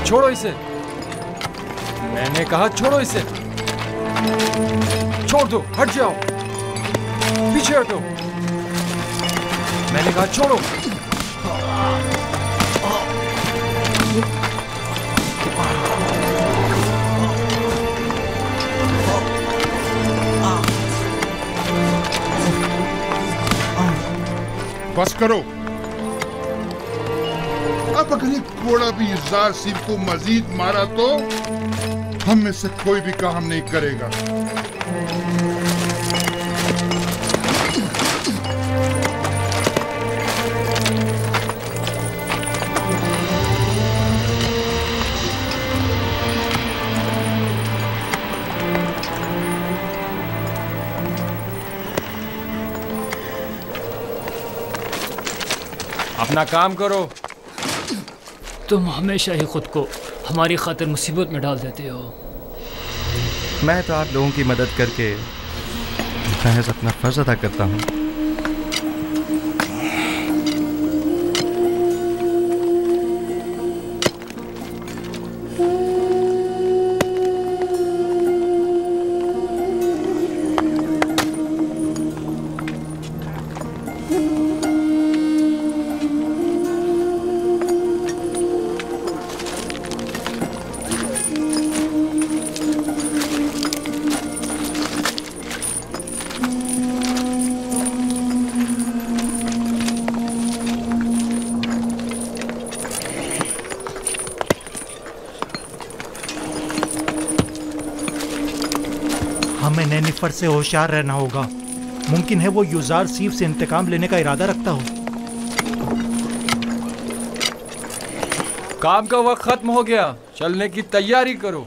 छोड़ो इसे। मैंने कहा छोड़ो इसे। छोड़ दो, हट जाओ, पीछे हटो। मैंने कहा छोड़ो। बस करो। अब अगर ये घोड़ा भी युज़ार सिंह को मजीद मारा तो हम में से कोई भी काम नहीं करेगा। अपना काम करो। तुम हमेशा ही खुद को हमारी खातिर मुसीबत में डाल देते हो। मैं तो आप लोगों की मदद करके महज अपना फर्ज अदा करता हूँ। हमें नेनिफर से होशियार रहना होगा। मुमकिन है वो युज़ार सीफ से इंतकाम लेने का इरादा रखता हो। काम का वक्त खत्म हो गया, चलने की तैयारी करो।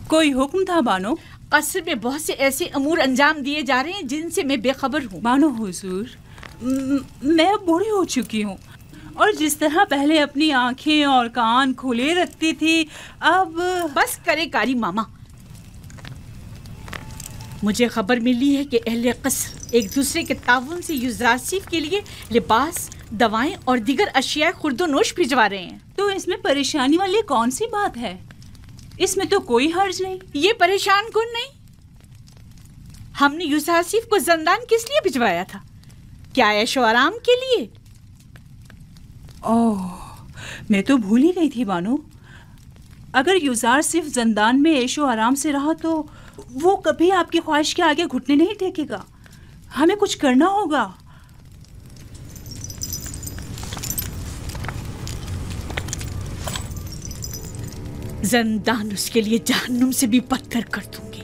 कोई हुक्म था बानो? कसर में बहुत से ऐसे अमूर अंजाम दिए जा रहे हैं जिनसे मैं बेखबर हूँ। बानो हुजूर, मैं अब बूढ़ी हो चुकी हूँ और जिस तरह पहले अपनी आंखें और कान खुले रखती थी अब बस करे कारी मामा। मुझे खबर मिली है कि अहले कसर एक दूसरे के ताउन से युज़रासिफ के लिए लिबास, दवाएं और दीगर अशिया खुर्दोनोश भिजवा रहे हैं। तो इसमें परेशानी वाली कौन सी बात है? इसमें तो कोई हर्ज नहीं। ये परेशान कौन नहीं? हमने युज़रासिफ को ज़ंदान किस लिए भिजवाया था? क्या ऐशो आराम के लिए? ओह, मैं तो भूल ही गई थी बानो। अगर युज़रासिफ ज़ंदान में ऐशो आराम से रहा तो वो कभी आपकी ख्वाहिश के आगे घुटने नहीं टेकेगा। हमें कुछ करना होगा। जंदान उसके लिए जहन्नुम से भी बदतर कर दूंगी।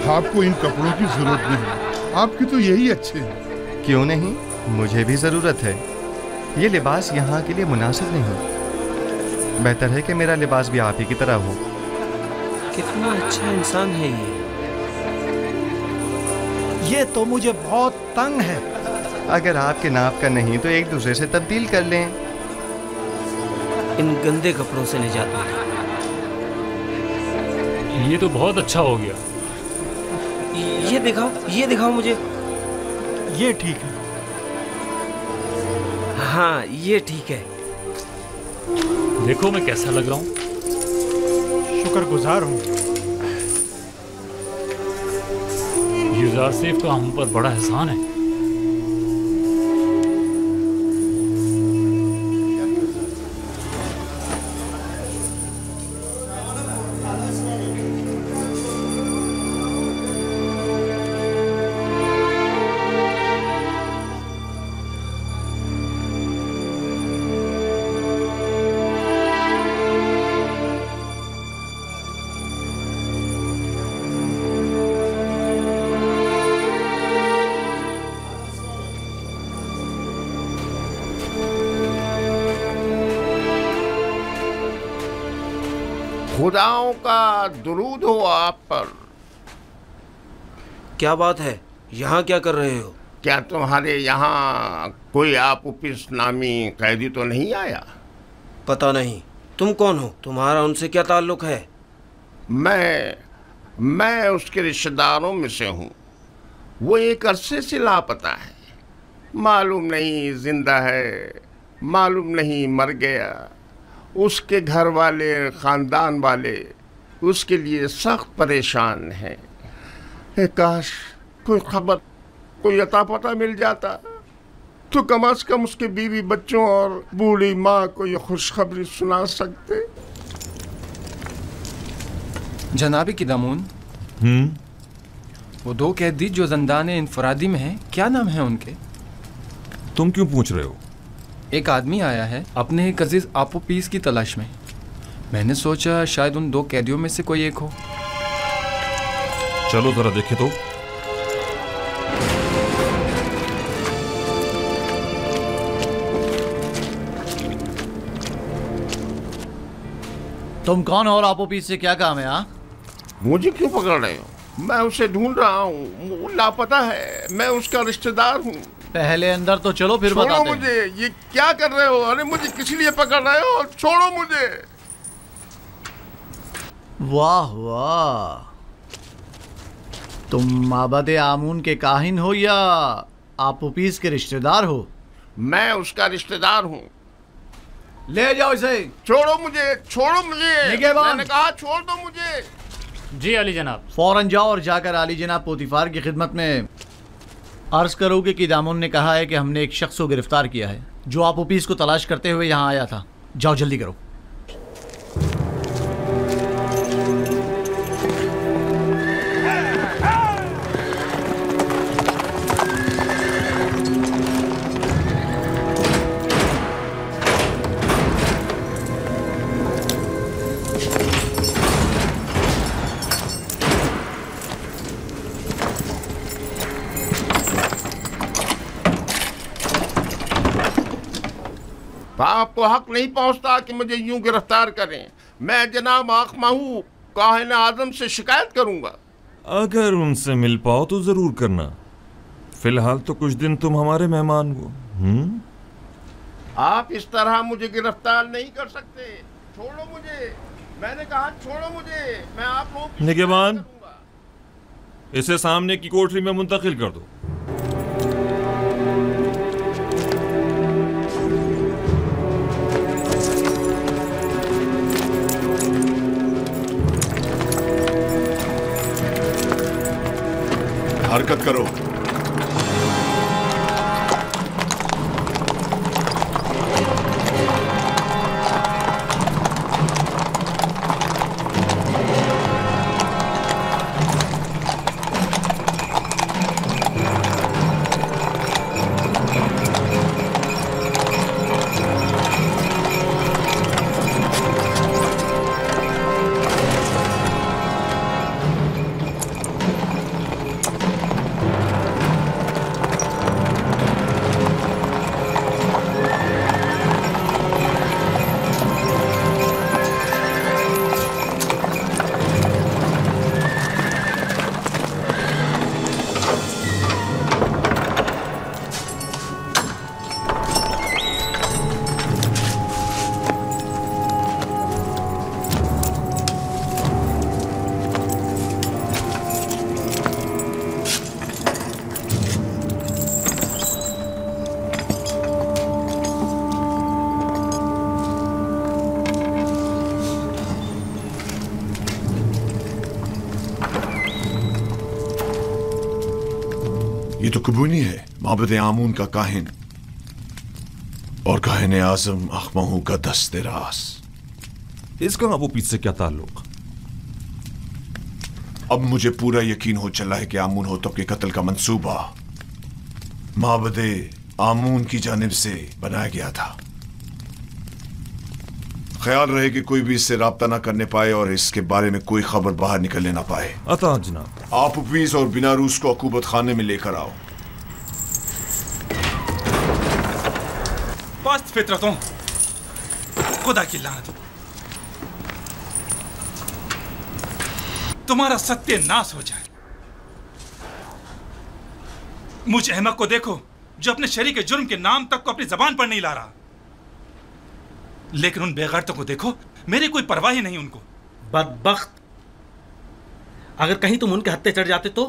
आपको इन कपड़ों की जरूरत नहीं, आपके तो यही अच्छे हैं। क्यों नहीं, मुझे भी ज़रूरत है। ये लिबास यहाँ के लिए मुनासिब नहीं। बेहतर है कि मेरा लिबास भी आप ही की तरह हो। कितना अच्छा इंसान है ये तो मुझे बहुत तंग है। अगर आपके नाप का नहीं तो एक दूसरे से तब्दील कर लें। इन गंदे कपड़ों से निजात मिली। ये तो बहुत अच्छा हो गया। ये दिखाओ मुझे। ये ठीक है। हाँ ये ठीक है। देखो मैं कैसा लग रहा हूँ। शुक्रगुजार हूँ। युजार सेफ का हम पर बड़ा एहसान है। खुदाओं का दुरूद हो आप पर। क्या बात है, यहाँ क्या कर रहे हो? क्या तुम्हारे यहाँ कोई आपुपिस नामी कैदी तो नहीं आया? पता नहीं। तुम कौन हो? तुम्हारा उनसे क्या ताल्लुक है? मैं उसके रिश्तेदारों में से हूँ। वो एक अरसे से लापता है। मालूम नहीं जिंदा है, मालूम नहीं मर गया। उसके घर वाले, खानदान वाले उसके लिए सख्त परेशान हैं। काश कोई खबर, कोई अता पता मिल जाता तो कम से कम उसके बीवी बच्चों और बूढ़ी माँ को ये खुशखबरी सुना सकते। जनाबी किदामून, वो दो कैदी जो ज़ंदान इनफरादी में हैं, क्या नाम है उनके? तुम क्यों पूछ रहे हो? एक आदमी आया है अपने एक अजीज आपोपीस की तलाश में। मैंने सोचा शायद उन दो कैदियों में से कोई एक हो। चलो जरा देखें तो। तुम कौन हो और आपोपीस से क्या काम है? मुझे क्यों पकड़ रहे हो? मैं उसे ढूंढ रहा हूँ, वो लापता है। मैं उसका रिश्तेदार हूँ। पहले अंदर तो चलो, फिर बताते हैं। छोड़ो मुझे। ये क्या कर रहे हो? अरे मुझे किस लिए पकड़ रहे हो? छोड़ो मुझे। वाह वाह, तुम माबद आमून के काहिन हो या आपोपीस के रिश्तेदार हो? मैं उसका रिश्तेदार हूँ। ले जाओ इसे। छोड़ो मुझे, छोड़ो मुझे। मैंने कहा छोड़ दो मुझे। जी अली जनाब। फौरन जाओ और जाकर आली जनाब पोतीफार की खिदमत में अर्ज करोगे कि दामोन ने कहा है कि हमने एक शख्स को गिरफ्तार किया है जो आपोपीस को तलाश करते हुए यहाँ आया था। जाओ जल्दी करो। आपको हक नहीं पहुंचता कि मुझे यूं गिरफ्तार करें। मैं जनाब आखमाहू काहिन आजम से शिकायत करूंगा। अगर उनसे मिल पाओ तो जरूर करना। फिलहाल तो कुछ दिन तुम हमारे मेहमान हो। आप इस तरह मुझे गिरफ्तार नहीं कर सकते। छोड़ो मुझे। मैंने कहा छोड़ो मुझे। मैं आप लोगों की निगहबान, इसे सामने की कोठरी में मुंतकिल कर दो। हरकत करो। ये तो कुबूनी है, माबद आमून का काहिन और काहिन आजम अखमहू का दस्ते रास। इसका अबू पीस से क्या ताल्लुक? अब मुझे पूरा यकीन हो चला है कि आमून होतब के कत्ल का मंसूबा माबद आमून की जानिब से बनाया गया था। ख्याल रहे कि कोई भी इससे राब्ता ना करने पाए और इसके बारे में कोई खबर बाहर निकलने ना पाए। अता जनाब। आप उपीस और बिना रूस को अकूबत खाने में लेकर आओ। पास्त फितरतों, खुदा की लानत, तुम्हारा सत्यानाश हो जाए। मुझ अहमक को देखो जो अपने शरीक के जुर्म के नाम तक को अपनी जबान पर नहीं ला रहा, लेकिन उन बेगैरतों को देखो, मेरी कोई परवाह ही नहीं उनको। बदबख्त, अगर कहीं तुम उनके हत्थे चढ़ जाते तो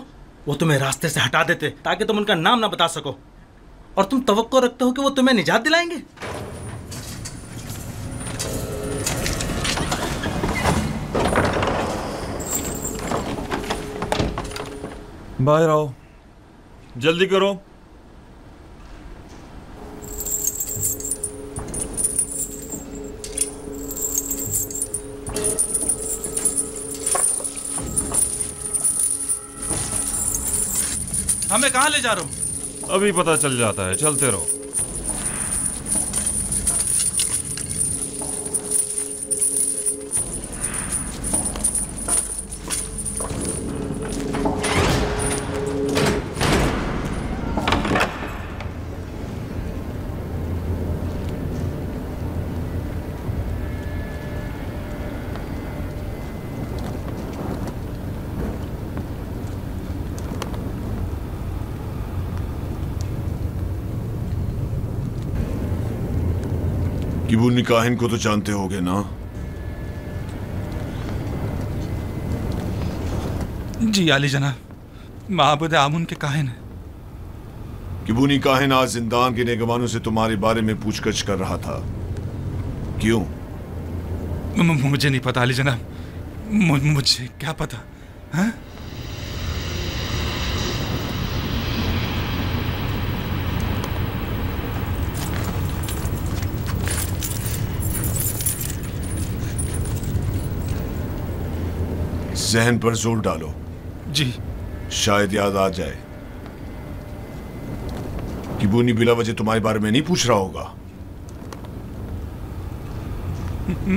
वो तुम्हें रास्ते से हटा देते ताकि तुम उनका नाम ना बता सको, और तुम तवक्को रखते हो कि वो तुम्हें निजात दिलाएंगे। बाहर आओ, जल्दी करो। हमें कहाँ ले जा रहे हो? अभी पता चल जाता है, चलते रहो। किबूनी काहिन को तो जानते होगे ना? जी आली जनाब, माबूद आमुन के काहिन है। किबूनी काहिन आज जिंदान के नेगवानों से तुम्हारे बारे में पूछगछ कर रहा था, क्यों? मुझे नहीं पता आली जनाब, मुझे क्या पता। हाँ? जहन पर जोर डालो। जी। शायद याद आ जाए। किबूनी बिला वजह तुम्हारे बारे में नहीं पूछ रहा होगा।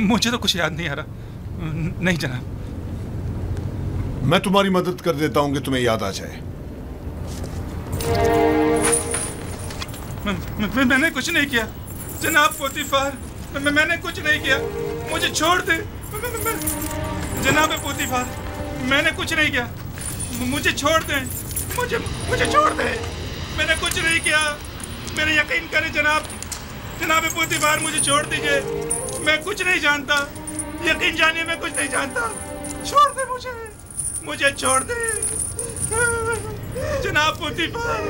मुझे तो कुछ याद नहीं आ रहा। नहीं जनाब। मैं तुम्हारी मदद कर देता हूं कि तुम्हें याद आ जाए। मैंने कुछ नहीं किया जनाब पोतीफार, मैंने कुछ नहीं किया, मुझे छोड़ दे। जनाब पोतीफार, मैंने कुछ नहीं किया, मुझे छोड़ दे, मुझे छोड़ दे, मैंने कुछ नहीं किया, मेरे यकीन करें जनाब पोतीफार, मुझे छोड़ दीजिए, मैं कुछ नहीं जानता, यकीन जानिए मैं कुछ नहीं जानता, छोड़ दे मुझे छोड़ दे जनाब पोतीफार।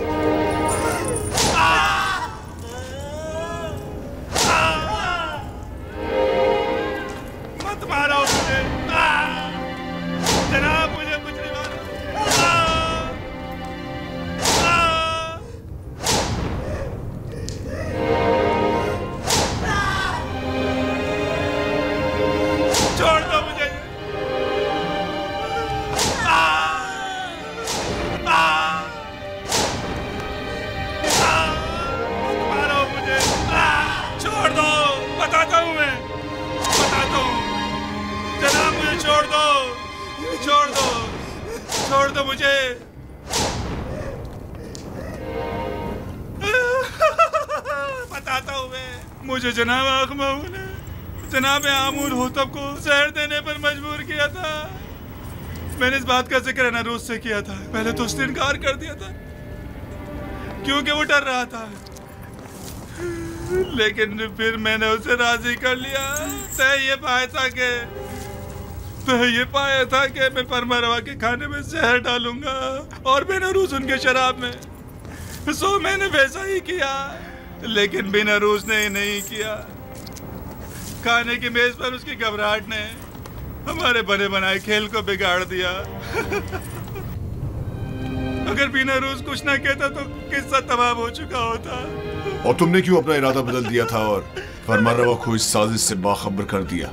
मत मारो मुझे जनाब, मुझे कुछ नहीं मारो। छोड़ दो मुझे। मारो मुझे, छोड़ दो, बताता हूँ मैं, बताता हूँ। जनाब मुझे छोड़ दो, छोड़ दो, छोड़ दो मुझे। बताता हूँ मैं, मुझे जनाब आखमाऊ ने जनाब आमूर होतब को जहर देने पर मजबूर किया था। मैंने इस बात का जिक्र नरूज से किया था। पहले तो उसने इनकार कर दिया था क्योंकि वो डर रहा था, लेकिन फिर मैंने उसे राजी कर लिया। तय ये पाया था कि मैं फरमारवा के खाने में जहर डालूंगा और बेनरूज उनके शराब में। सो मैंने वैसा ही किया, लेकिन बेनरूज ने नहीं किया। खाने की मेज पर उसकी घबराहट ने हमारे बने बनाए खेल को बिगाड़ दिया। अगर बेनरूज कुछ ना कहता तो किस्सा तमाम हो चुका होता। और तुमने क्यों अपना इरादा बदल दिया था और फरमारवा को इस साजिश से बाखबर कर दिया?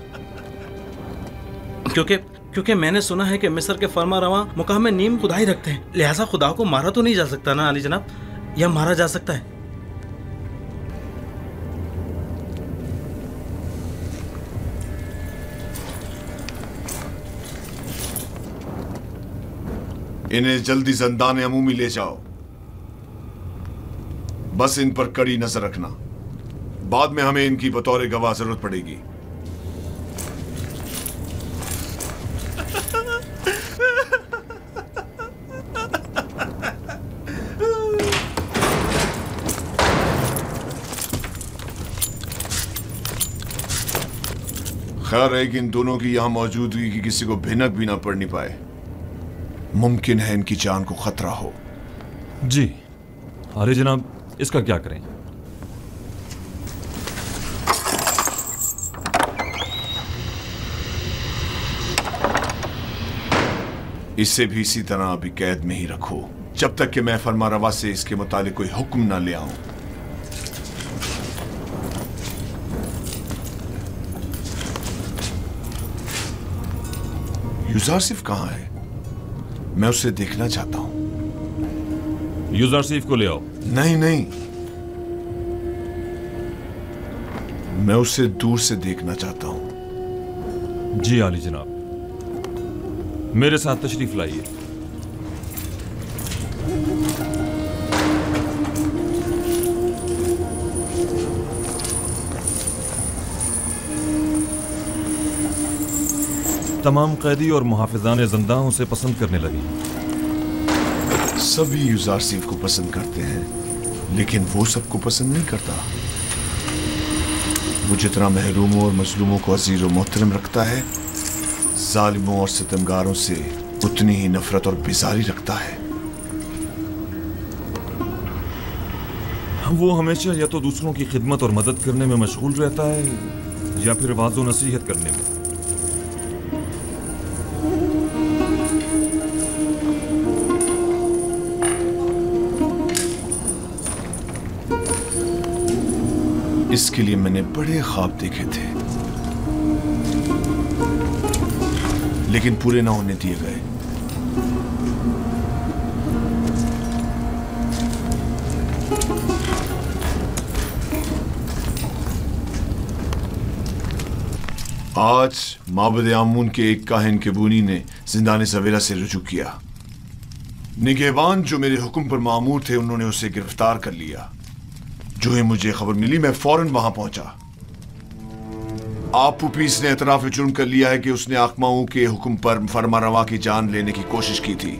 क्योंकि मैंने सुना है कि मिस्र के फरमारवा मुकाम में नीम खुदाई रखते हैं, लिहाजा खुदा को मारा तो नहीं जा सकता ना अली जनाब, या मारा जा सकता है? इन्हें जल्दी ज़िंदान अमूमी ले जाओ। बस इन पर कड़ी नजर रखना, बाद में हमें इनकी बतौर गवाह जरूरत पड़ेगी। खैर है कि इन दोनों की यहां मौजूदगी की किसी को भिनक भी ना पड़नी पाए। मुमकिन है इनकी जान को खतरा हो। जी अरे जनाब, इसका क्या करें? इसे भी इसी तरह अभी कैद में ही रखो जब तक कि मैं फरमारवा से इसके मुतालिक कोई हुक्म ना ले आऊं। यूजारसिफ कहां है? मैं उसे देखना चाहता हूं। यूजारसिफ को ले आओ। नहीं नहीं, मैं उसे दूर से देखना चाहता हूं। जी आली जनाब, मेरे साथ तशरीफ लाइए। तमाम कैदी और मुहाफिजान ज़िंदाह उसे पसंद करने लगी। सभी यूजारसिफ को पसंद करते हैं, लेकिन वो सबको पसंद नहीं करता। वो जितना महरूमों और मजलूमों को अजीज और मोहतरम रखता है, जालिमों और सितमगारों से उतनी ही नफरत और बेजारी रखता है। वो हमेशा या तो दूसरों की खिदमत और मदद करने में मशगूल रहता है या फिर वाज़ो नसीहत करने में। इसके लिए मैंने बड़े ख्वाब देखे थे, लेकिन पूरे ना होने दिए गए। आज माबद आमून के एक काहिन केबूनी ने जिंदाने सवेरा से रुजू किया। निगहबान जो मेरे हुक्म पर मामूर थे, उन्होंने उसे गिरफ्तार कर लिया। जो ही मुझे खबर मिली, मैं फौरन वहां पहुंचा। आप पुपीस ने एतराफ जुर्म कर लिया है कि उसने आकमाओं के हुक्म पर फरमारवा की जान लेने की कोशिश की थी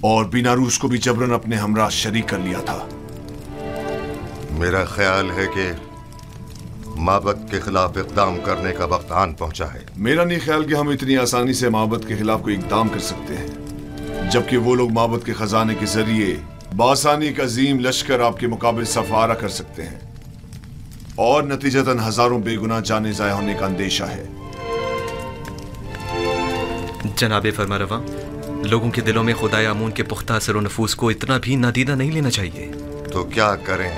और बीनारूस को भी जबरन अपने हमरा शरीक कर लिया था। मेरा ख्याल है कि माबद के खिलाफ इक़दाम करने का वक्त आन पहुंचा है। मेरा नहीं ख्याल कि हम इतनी आसानी से माबद के खिलाफ कोई इक़दाम कर सकते हैं, जबकि वो लोग माबद के खजाने के जरिए बासानी का अजीम लश्कर आपके मुकाबले सफारा कर सकते हैं और नतीजतन हजारों बेगुनाह जाने ज़ाया होने का अंदेशा है। जनाबे फरमारवा, लोगों के दिलों में खुदाए आमून के पुख्ता असर और नफूस को इतना भी नादीदा नहीं लेना चाहिए। तो क्या करें?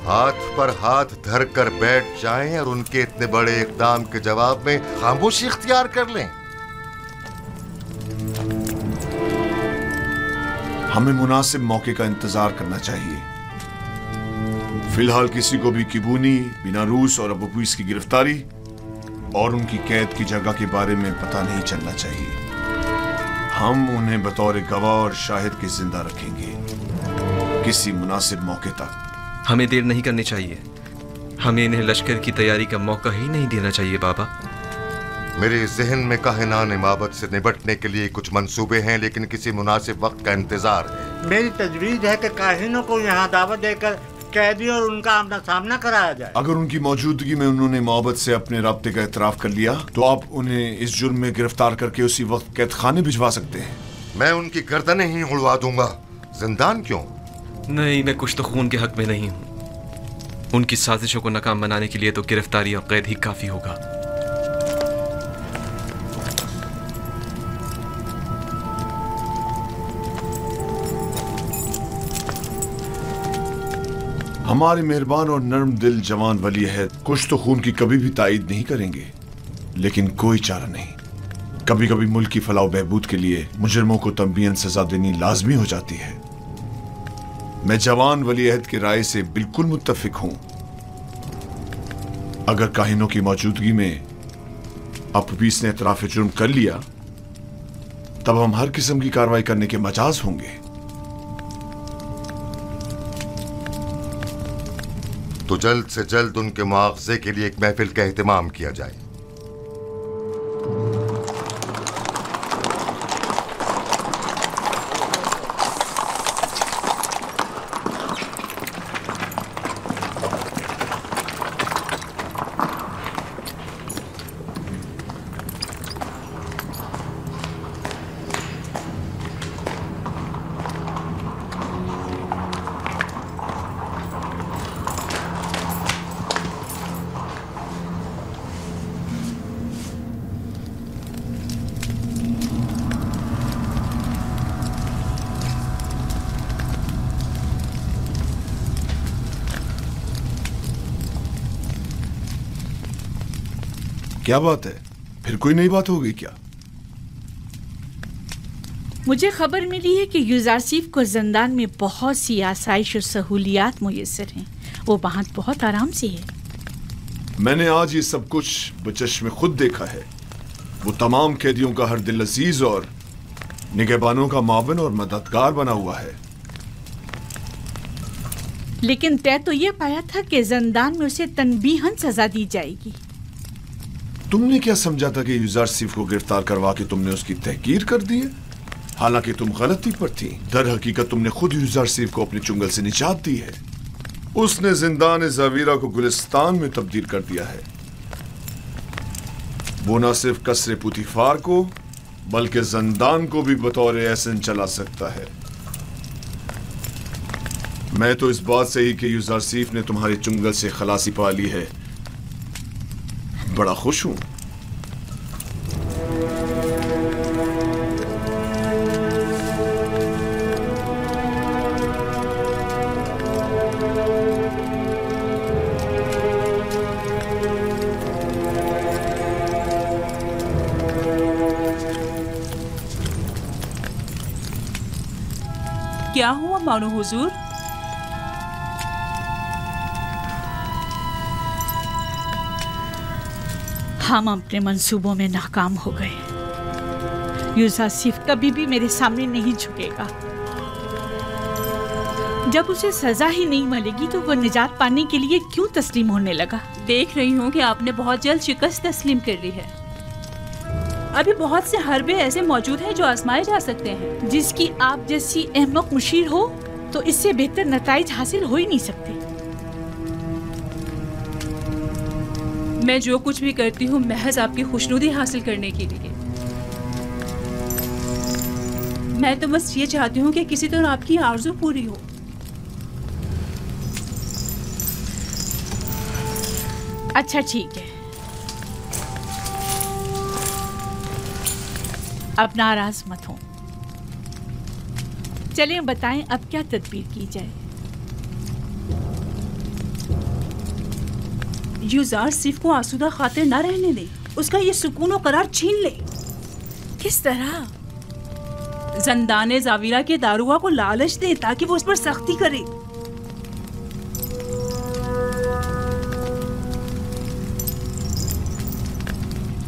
हाथ पर हाथ धर कर बैठ जाएं और उनके इतने बड़े इकदाम के जवाब में खामोशी इख्तियार कर लें। हमें मुनासिब मौके का इंतजार करना चाहिए। फिलहाल किसी को भी किबूनी, बिनारूस और अबू पीस की गिरफ्तारी और उनकी कैद की जगह के बारे में पता नहीं चलना चाहिए। हम उन्हें बतौर गवाह और शाहिद के जिंदा रखेंगे किसी मुनासिब मौके तक। हमें देर नहीं करनी चाहिए। हमें इन्हें लश्कर की तैयारी का मौका ही नहीं देना चाहिए बाबा। मेरे जहन में काहिनान इमामत से निपटने के लिए कुछ मंसूबे हैं, लेकिन किसी मुनासिब वक्त का इंतजार है। मेरी तजवीज है कि काहिनों को यहाँ दावत देकर कैदी और उनका आमना सामना कराया जाए। अगर उनकी मौजूदगी में उन्होंने मोहब्बत से अपने राब्ते का एतराफ कर लिया तो आप उन्हें इस जुर्म में गिरफ्तार करके उसी वक्त कैद खाने भिजवा सकते हैं। मैं उनकी गर्दनें ही उड़वा दूंगा। जिंदान क्यों? नहीं, मैं कुछ तो खून के हक में नहीं हूँ। उनकी साजिशों को नाकाम बनाने के लिए तो गिरफ्तारी और कैद ही काफी होगा। हमारे मेहरबान और नर्म दिल जवान वली अहद कुछ तो खून की कभी भी तायद नहीं करेंगे, लेकिन कोई चारा नहीं। कभी कभी मुल्क की फलाह बहबूद के लिए मुजरिमों को तंबीहन सजा देनी लाजमी हो जाती है। मैं जवान वली अहद की राय से बिल्कुल मुत्तफिक हूं। अगर काहिनों की मौजूदगी में अबू पीस ने इतराफ जुर्म कर लिया तब हम हर किस्म की कार्रवाई करने के मजाज होंगे। तो जल्द से जल्द उनके मुआवजे के लिए एक महफिल का एहतमाम किया जाए। क्या बात है? फिर कोई नई बात हो गई क्या? मुझे खबर मिली है कि यूजारसीफ को जिंदान में बहुत सी आसाइश और सहूलियात मुयस्सर हैं। वो वहाँ बहुत आराम से है। मैंने आज ये सब कुछ बचश्मे खुद देखा है। वो तमाम कैदियों का हर दिल अजीज और निगहबानों का मावन और मददगार बना हुआ है। लेकिन तय तो ये पाया था कि जिंदान में उसे तनबीहन सजा दी जाएगी। तुमने क्या समझा था कि यूजारसीफ को गिरफ्तार करवा के तुमने उसकी तहकीर कर दी है? हालांकि तुम गलती पर थी। दर हकीकत तुमने खुद यूजारसीफ को अपने चुंगल से निजात दी है। उसने जिंदान ज़वीरा को गुलिस्तान में तब्दील कर दिया है। वो न सिर्फ कसरे पुतिफार को बल्कि जिंदान को भी बतौर एहसन चला सकता है। मैं तो इस बात से ही कि यूजारसीफ ने तुम्हारे चुंगल से खलासी पा ली है बड़ा खुश हूं। क्या हुआ मानो हुजूर? हम अपने मंसूबों में नाकाम हो गए। यूजारसीफ कभी भी मेरे सामने नहीं झुकेगा। जब उसे सजा ही नहीं मिलेगी तो वो निजात पाने के लिए क्यों तस्लीम होने लगा? देख रही हूँ कि आपने बहुत जल्द शिकस्त तस्लीम कर ली है। अभी बहुत से हरबे ऐसे मौजूद हैं जो आजमाए जा सकते हैं। जिसकी आप जैसी अहमक मुशीर हो तो इससे बेहतर नताइज हासिल हो ही नहीं सकते। मैं जो कुछ भी करती हूँ महज आपकी खुशनुदी हासिल करने के लिए। मैं तो बस ये चाहती हूँ कि किसी तरह आपकी आरज़ू पूरी हो। अच्छा ठीक है, अब नाराज मत हो। चलें बताएं अब क्या तदबीर की जाए। युजार सिफ को आसूदा खातिर न रहने दे, उसका ये सुकून और करार छीन ले। किस तरह? जंदाने जाविरा के दारुआ को लालच दे ताकि वो उस पर सख्ती करे।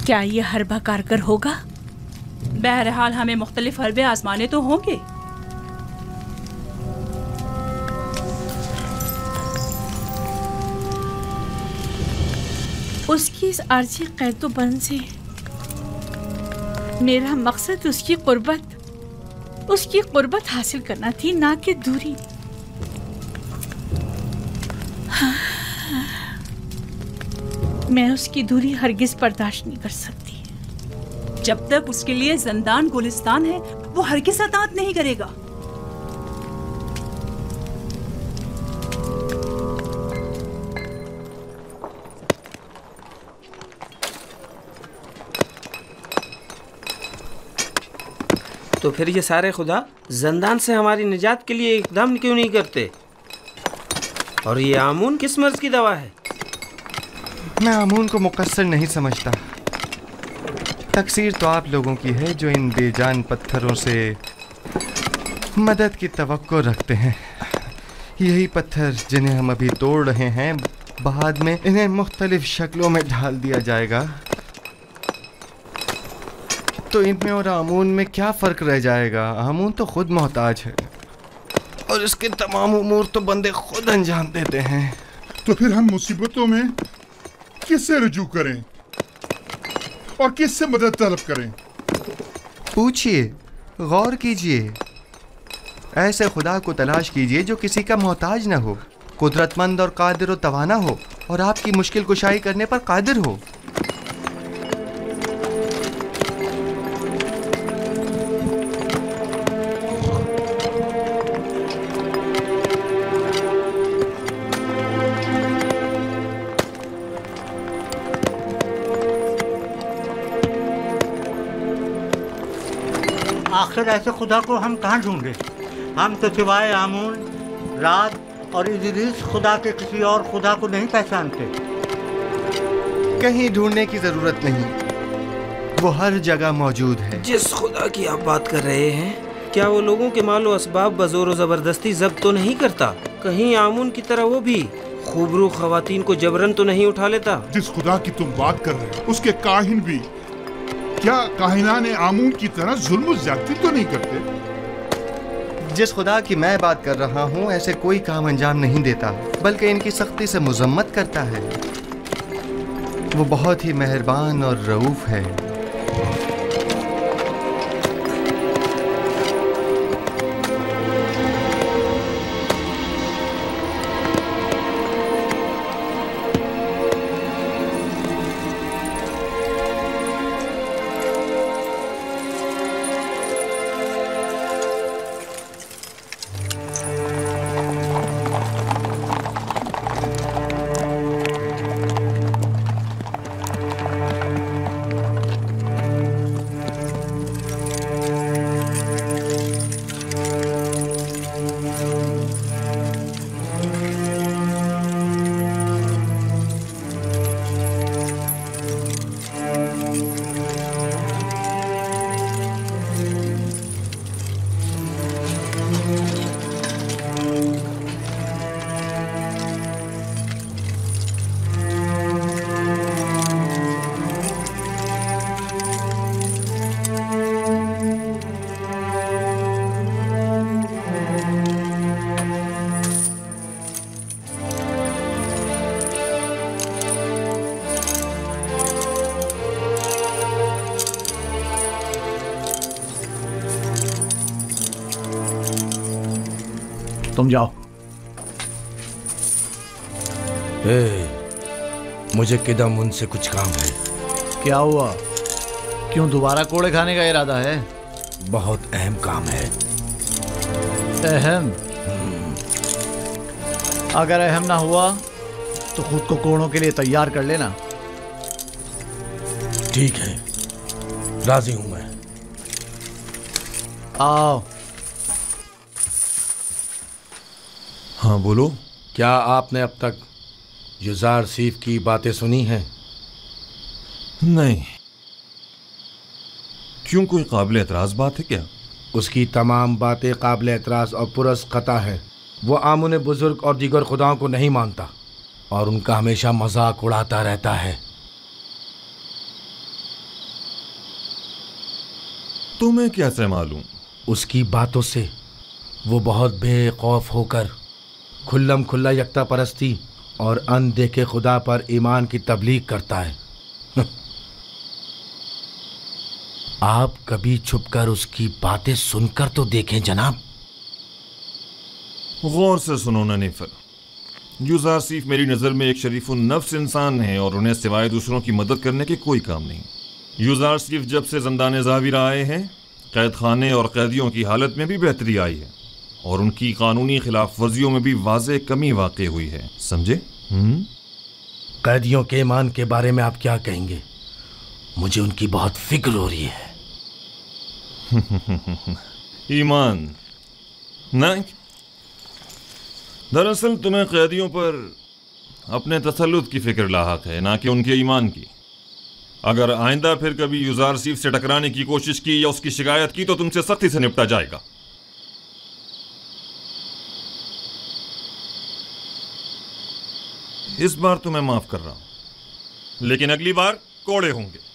क्या ये हरबा कारगर होगा? बहरहाल हमें मुख्तलिफ हरबे आजमाने तो होंगे। उसकी इस आर्जी कैदोबंद से मेरा मकसद उसकी कुर्बत हासिल करना थी, ना कि दूरी। मैं उसकी दूरी हरगिज बर्दाश्त नहीं कर सकती। जब तक उसके लिए जिंदान गुलिस्तान है, वो हरगिज अतात नहीं करेगा। तो फिर ये सारे खुदा जिंदान से हमारी निजात के लिए इकदाम क्यों नहीं करते? और ये आमून किस मर्ज की दवा है? मैं आमून को मुकस्सर नहीं समझता। तकसीर तो आप लोगों की है जो इन बेजान पत्थरों से मदद की तवक्को रखते हैं। यही पत्थर जिन्हें हम अभी तोड़ रहे हैं, बाद में इन्हें मुख्तलिफ शक्लों में ढाल दिया जाएगा, तो इनमें और आमून में क्या फ़र्क रह जाएगा? आमून तो खुद मोहताज है और इसके तमाम उमूर तो बंदे खुद अंजाम देते हैं। तो फिर हम मुसीबतों में किससे रुजू करें और किससे मदद तलब करें? पूछिए, गौर कीजिए, ऐसे खुदा को तलाश कीजिए जो किसी का मोहताज न हो, कुदरतमंद और कादिर व तवाना हो और आपकी मुश्किल कुशाई करने पर कादिर हो। आखिर ऐसे खुदा को हम कहाँ ढूंढे? हम तो सिवाय आमून, रात और इदरीस खुदा के किसी और खुदा को नहीं पहचानते। कहीं ढूंढने की जरूरत नहीं, वो हर जगह मौजूद है। जिस खुदा की आप बात कर रहे हैं, क्या वो लोगों के मालो असबाब बजोर जबरदस्ती जब्त तो नहीं करता? कहीं आमून की तरह वो भी खूबरू खवातीन को जबरन तो नहीं उठा लेता? जिस खुदा की तुम बात कर रहे हो, उसके काहिन भी क्या काहिनाने आमून की तरह जुल्म ज्यादती तो नहीं करते? जिस खुदा की मैं बात कर रहा हूँ ऐसे कोई काम अंजाम नहीं देता, बल्कि इनकी सख्ती से मुजम्मत करता है। वो बहुत ही मेहरबान और रऊफ है। तुम जाओ। मुझे किदम उनसे कुछ काम है। क्या हुआ? क्यों दोबारा कोड़े खाने का इरादा है? बहुत अहम काम है। अहम? अगर अहम ना हुआ तो खुद को कोड़ों के लिए तैयार कर लेना। ठीक है, राजी हूं मैं। आओ। हाँ बोलो। क्या आपने अब तक युजार सीफ की बातें सुनी हैं? नहीं। क्यों, कोई काबिल एतराज़ बात है क्या? उसकी तमाम बातें काबिल एतराज़ और पुरस क़ता है। वो आमुन बुजुर्ग और दीगर खुदाओं को नहीं मानता और उनका हमेशा मजाक उड़ाता रहता है। तुम्हें कैसे मालूम? उसकी बातों से वो बहुत बेखौफ होकर खुल्लम खुल्ला यकता परस्ती और अनदेखे खुदा पर ईमान की तबलीग करता है। आप कभी छुपकर उसकी बातें सुनकर तो देखें जनाब। गौर से सुनो ननीफर, युजार सीफ मेरी नज़र में एक शरीफुन नफ्स इंसान है और उन्हें सिवाय दूसरों की मदद करने के कोई काम नहीं। युजार सीफ जब से ज़ंदान ज़ाविर आए हैं, कैद खाने और कैदियों की हालत में भी बेहतरी आई है और उनकी कानूनी खिलाफ वर्जियों में भी वाज़ेह कमी वाक़ई हुई है। समझे? कैदियों के ईमान के बारे में आप क्या कहेंगे? मुझे उनकी बहुत फिक्र हो रही है। ईमान नहीं, दरअसल तुम्हें कैदियों पर अपने तसल्लुत की फिक्र लाहक है, ना कि उनके ईमान की। अगर आइंदा फिर कभी युजार सीफ से टकराने की कोशिश की या उसकी शिकायत की तो तुमसे सख्ती से निपटा जाएगा। इस बार तो मैं माफ कर रहा हूं, लेकिन अगली बार कोड़े होंगे।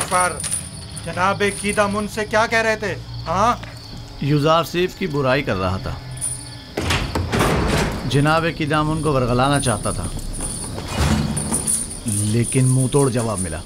पर जनाब कीदम उनसे क्या कह रहे थे? हाँ, युजार सीफ की बुराई कर रहा था। जनाब कीदम उनको बरगलाना चाहता था, लेकिन मुंह तोड़ जवाब मिला।